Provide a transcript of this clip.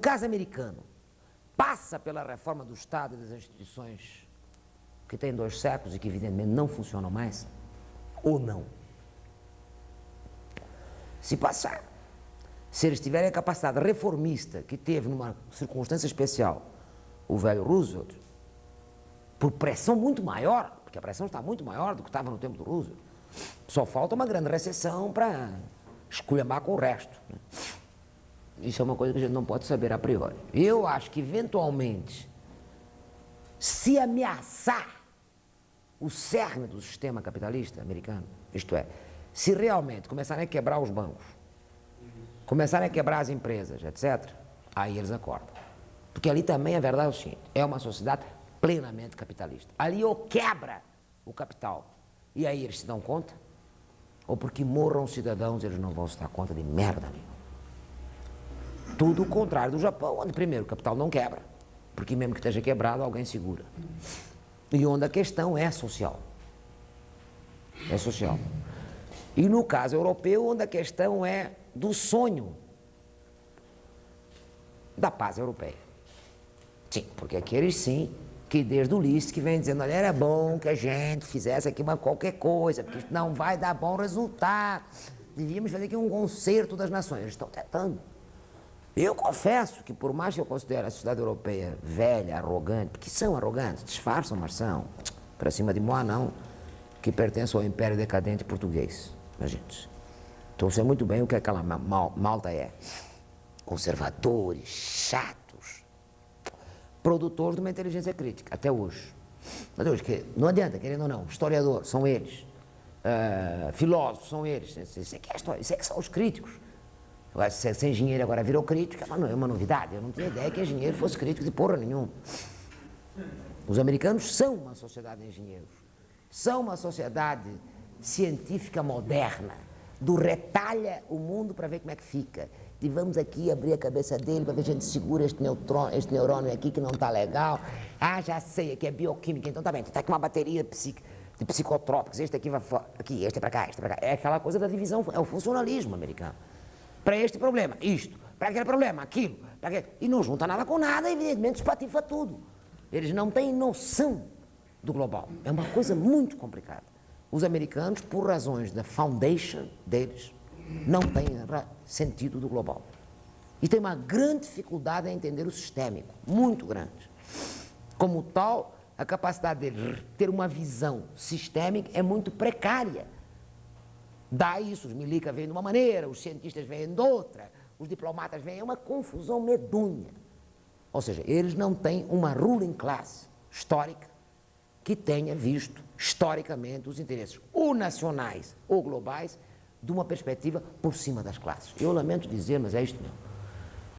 O caso americano passa pela reforma do Estado e das instituições que tem 2 séculos e que evidentemente não funcionam mais, ou não? Se passar, se eles tiverem a capacidade reformista que teve numa circunstância especial o velho Roosevelt, por pressão muito maior, porque a pressão está muito maior do que estava no tempo do Roosevelt, só falta uma grande recessão para esculhambar com o resto, né? Isso é uma coisa que a gente não pode saber a priori. Eu acho que, eventualmente, se ameaçar o cerne do sistema capitalista americano, isto é, se realmente começarem a quebrar os bancos, começarem a quebrar as empresas, etc., aí eles acordam. Porque ali também a verdade é o seguinte, é uma sociedade plenamente capitalista. Ali ou quebra o capital, e aí eles se dão conta, ou porque morram os cidadãos, eles não vão se dar conta de merda nenhuma. Tudo o contrário do Japão, onde primeiro o capital não quebra, porque mesmo que esteja quebrado, alguém segura. E onde a questão é social. É social. E no caso europeu, onde a questão é do sonho da paz europeia. Sim, porque aqueles sim, que desde o Ulisses que vem dizendo, olha, era bom que a gente fizesse aqui qualquer coisa, porque isso não vai dar bom resultado. Devíamos fazer aqui um concerto das nações. Eles estão tentando. Eu confesso que, por mais que eu considere a sociedade europeia velha, arrogante, porque são arrogantes, disfarçam, mas são, para cima de Moá não, que pertence ao império decadente português, gente. Então, eu sei muito bem o que aquela malta é. Conservadores, chatos, produtores de uma inteligência crítica, até hoje. Até hoje, que não adianta, querendo ou não, historiador, são eles. Filósofos, são eles. Isso é que é a história, isso é que são os críticos. Agora, se engenheiro agora virou crítico, é uma novidade. Eu não tinha ideia que engenheiro fosse crítico de porra nenhuma. Os americanos são uma sociedade de engenheiros. São uma sociedade científica moderna, do retalha o mundo para ver como é que fica. E vamos aqui abrir a cabeça dele para ver se a gente segura este neurônio aqui que não está legal. Ah, já sei, aqui é bioquímica, então tá bem, está aqui uma bateria de psicotrópicos, este aqui vai fora, aqui, este é para cá, este é para cá. É aquela coisa da divisão, é o funcionalismo americano. Para este problema, isto. Para aquele problema, aquilo. E não junta nada com nada, evidentemente espatifa tudo. Eles não têm noção do global. É uma coisa muito complicada. Os americanos, por razões da foundation deles, não têm sentido do global. E têm uma grande dificuldade em entender o sistémico, muito grande. Como tal, a capacidade de ter uma visão sistémica é muito precária. Daí isso, os milica vêm de uma maneira, os cientistas vêm de outra, os diplomatas vêm, é uma confusão medonha. Ou seja, eles não têm uma ruling class histórica que tenha visto historicamente os interesses ou nacionais ou globais de uma perspectiva por cima das classes. Eu lamento dizer, mas é isto mesmo.